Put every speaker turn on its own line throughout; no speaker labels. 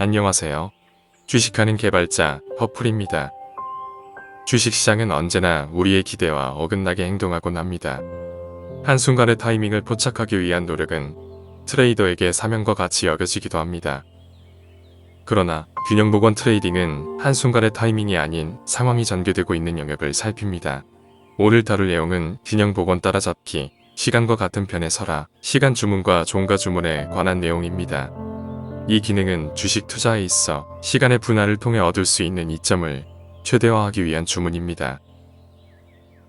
안녕하세요. 주식하는 개발자 퍼플입니다. 주식시장은 언제나 우리의 기대와 어긋나게 행동하곤 합니다. 한순간의 타이밍을 포착하기 위한 노력은 트레이더에게 사명과 같이 여겨지기도 합니다. 그러나 균형복원 트레이딩은 한순간의 타이밍이 아닌 상황이 전개되고 있는 영역을 살핍니다. 오늘 다룰 내용은 균형복원 따라잡기, 시간과 같은 편에 서라, 시간 주문과 종가 주문에 관한 내용입니다. 이 기능은 주식 투자에 있어 시간의 분할을 통해 얻을 수 있는 이점을 최대화하기 위한 주문입니다.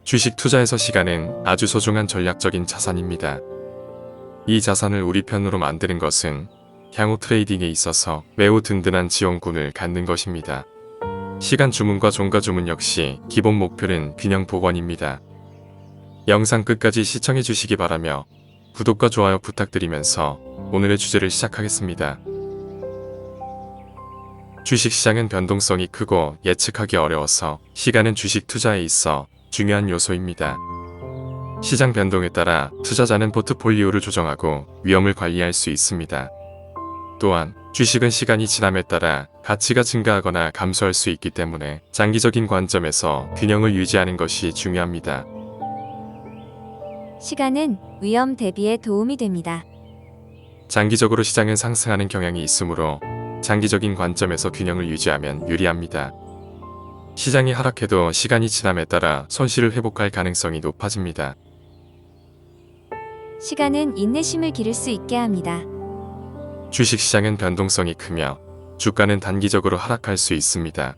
주식 투자에서 시간은 아주 소중한 전략적인 자산입니다. 이 자산을 우리 편으로 만드는 것은 향후 트레이딩에 있어서 매우 든든한 지원군을 갖는 것입니다. 시간 주문과 종가 주문 역시 기본 목표는 균형 복원입니다. 영상 끝까지 시청해 주시기 바라며 구독과 좋아요 부탁드리면서 오늘의 주제를 시작하겠습니다. 주식시장은 변동성이 크고 예측하기 어려워서 시간은 주식 투자에 있어 중요한 요소입니다. 시장 변동에 따라 투자자는 포트폴리오를 조정하고 위험을 관리할 수 있습니다. 또한 주식은 시간이 지남에 따라 가치가 증가하거나 감소할 수 있기 때문에 장기적인 관점에서 균형을 유지하는 것이 중요합니다.
시간은 위험 대비에 도움이 됩니다.
장기적으로 시장은 상승하는 경향이 있으므로 장기적인 관점에서 균형을 유지하면 유리합니다. 시장이 하락해도 시간이 지남에 따라 손실을 회복할 가능성이 높아집니다.
시간은 인내심을 기를 수 있게 합니다.
주식시장은 변동성이 크며 주가는 단기적으로 하락할 수 있습니다.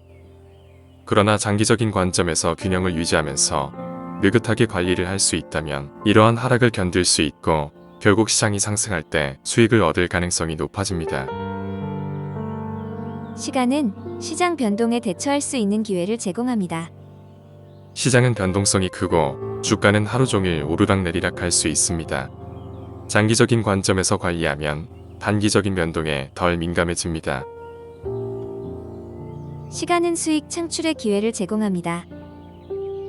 그러나 장기적인 관점에서 균형을 유지하면서 느긋하게 관리를 할 수 있다면 이러한 하락을 견딜 수 있고 결국 시장이 상승할 때 수익을 얻을 가능성이 높아집니다.
시간은 시장 변동에 대처할 수 있는 기회를 제공합니다.
시장은 변동성이 크고 주가는 하루 종일 오르락내리락 할 수 있습니다. 장기적인 관점에서 관리하면 단기적인 변동에 덜 민감해집니다.
시간은 수익 창출의 기회를 제공합니다.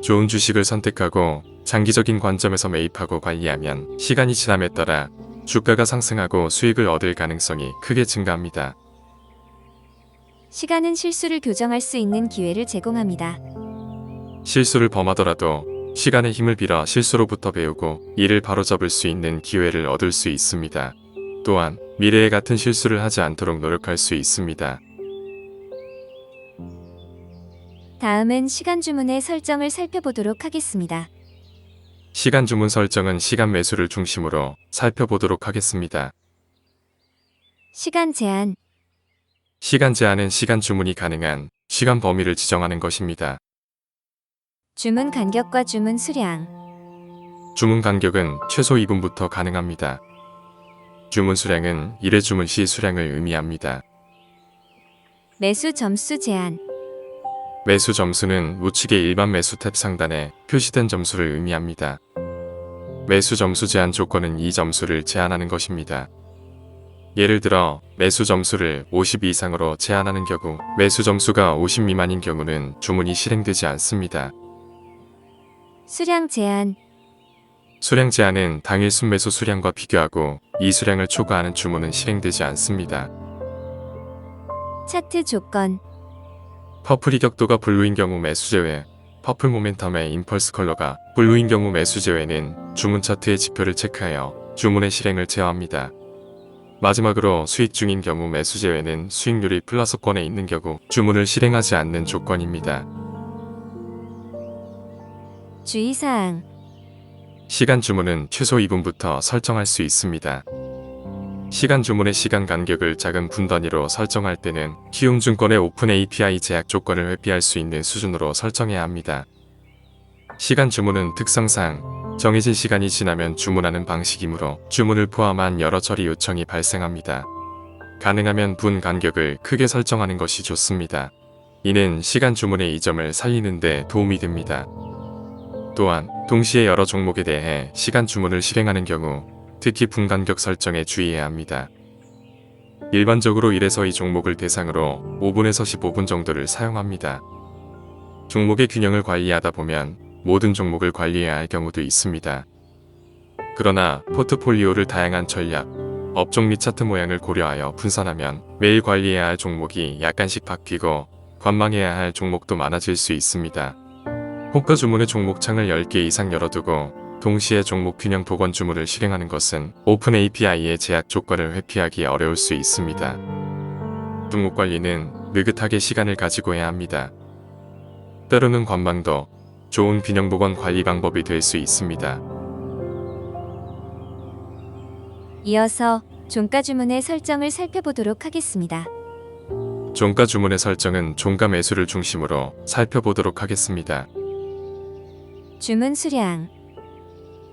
좋은 주식을 선택하고 장기적인 관점에서 매입하고 관리하면 시간이 지남에 따라 주가가 상승하고 수익을 얻을 가능성이 크게 증가합니다.
시간은 실수를 교정할 수 있는 기회를 제공합니다.
실수를 범하더라도 시간의 힘을 빌어 실수로부터 배우고 이를 바로잡을 수 있는 기회를 얻을 수 있습니다. 또한 미래에 같은 실수를 하지 않도록 노력할 수 있습니다.
다음은 시간 주문의 설정을 살펴보도록 하겠습니다.
시간 주문 설정은 시간 매수를 중심으로 살펴보도록 하겠습니다.
시간 제한.
시간 제한은 시간 주문이 가능한 시간 범위를 지정하는 것입니다.
주문 간격과 주문 수량.
주문 간격은 최소 2분부터 가능합니다. 주문 수량은 1회 주문 시 수량을 의미합니다.
매수 점수 제한.
매수 점수는 우측의 일반 매수 탭 상단에 표시된 점수를 의미합니다. 매수 점수 제한 조건은 이 점수를 제한하는 것입니다. 예를 들어 매수 점수를 50 이상으로 제한하는 경우 매수 점수가 50 미만인 경우는 주문이 실행되지 않습니다.
수량 제한.
수량 제한은 당일 순매수 수량과 비교하고 이 수량을 초과하는 주문은 실행되지 않습니다.
차트 조건.
퍼플 이격도가 블루인 경우 매수 제외, 퍼플 모멘텀의 임펄스 컬러가 블루인 경우 매수 제외는 주문 차트의 지표를 체크하여 주문의 실행을 제어합니다. 마지막으로 수익 중인 경우 매수 제외는 수익률이 플러스권에 있는 경우 주문을 실행하지 않는 조건입니다.
주의사항.
시간 주문은 최소 2분부터 설정할 수 있습니다. 시간 주문의 시간 간격을 작은 분 단위로 설정할 때는 키움증권의 오픈 API 제약 조건을 회피할 수 있는 수준으로 설정해야 합니다. 시간 주문은 특성상 정해진 시간이 지나면 주문하는 방식이므로 주문을 포함한 여러 처리 요청이 발생합니다. 가능하면 분 간격을 크게 설정하는 것이 좋습니다. 이는 시간 주문의 이점을 살리는 데 도움이 됩니다. 또한 동시에 여러 종목에 대해 시간 주문을 실행하는 경우 특히 분 간격 설정에 주의해야 합니다. 일반적으로 1에서 2 종목을 대상으로 5분에서 15분 정도를 사용합니다. 종목의 균형을 관리하다 보면 모든 종목을 관리해야 할 경우도 있습니다. 그러나 포트폴리오를 다양한 전략, 업종 및 차트 모양을 고려하여 분산하면 매일 관리해야 할 종목이 약간씩 바뀌고 관망해야 할 종목도 많아질 수 있습니다. 호가 주문의 종목창을 10개 이상 열어두고 동시에 종목 균형 복원 주문을 실행하는 것은 오픈 API의 제약 조건을 회피하기 어려울 수 있습니다. 종목 관리는 느긋하게 시간을 가지고 해야 합니다. 때로는 관망도 좋은 균형 복원 관리 방법이 될 수 있습니다.
이어서 종가 주문의 설정을 살펴보도록 하겠습니다.
종가 주문의 설정은 종가 매수를 중심으로 살펴보도록 하겠습니다.
주문 수량,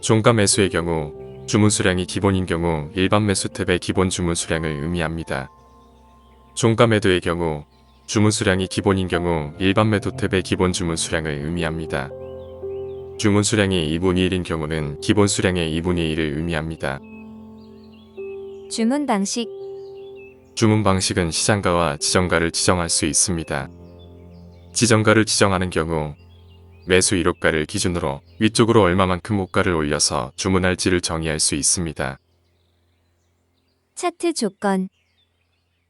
종가 매수의 경우 주문 수량이 기본인 경우 일반 매수 탭의 기본 주문 수량을 의미합니다. 종가 매도의 경우 주문 수량이 기본인 경우 일반 매도 탭의 기본 주문 수량을 의미합니다. 주문 수량이 2분의 1인 경우는 기본 수량의 2분의 1을 의미합니다.
주문 방식,
주문 방식은 시장가와 지정가를 지정할 수 있습니다. 지정가를 지정하는 경우 매수 이력가를 기준으로 위쪽으로 얼마만큼 호가를 올려서 주문할지를 정의할 수 있습니다.
차트 조건,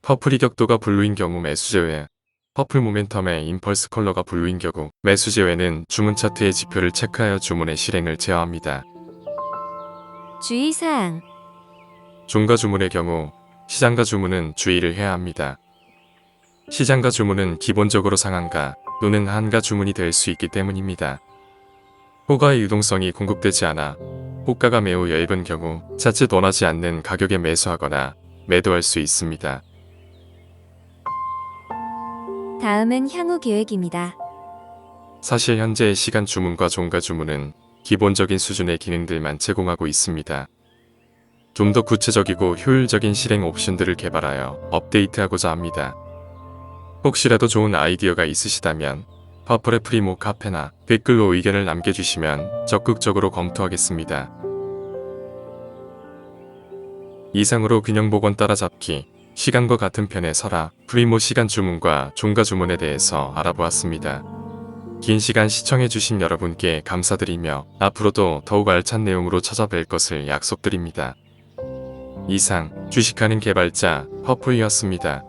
퍼플 이격도가 블루인 경우 매수 제외, 퍼플 모멘텀의 임펄스 컬러가 블루인 경우 매수 제외는 주문 차트의 지표를 체크하여 주문의 실행을 제어합니다.
주의사항,
종가 주문의 경우 시장가 주문은 주의를 해야 합니다. 시장가 주문은 기본적으로 상한가 또는 한가 주문이 될 수 있기 때문입니다. 호가의 유동성이 공급되지 않아 호가가 매우 얇은 경우 자칫 원하지 않는 가격에 매수하거나 매도할 수 있습니다.
다음은 향후 계획입니다.
사실 현재의 시간 주문과 종가 주문은 기본적인 수준의 기능들만 제공하고 있습니다. 좀 더 구체적이고 효율적인 실행 옵션들을 개발하여 업데이트하고자 합니다. 혹시라도 좋은 아이디어가 있으시다면 퍼플의 프리모 카페나 댓글로 의견을 남겨주시면 적극적으로 검토하겠습니다. 이상으로 균형 복원 따라잡기, 시간과 같은 편의 설화, 프리모 시간 주문과 종가 주문에 대해서 알아보았습니다. 긴 시간 시청해주신 여러분께 감사드리며 앞으로도 더욱 알찬 내용으로 찾아뵐 것을 약속드립니다. 이상 주식하는 개발자 퍼플이었습니다.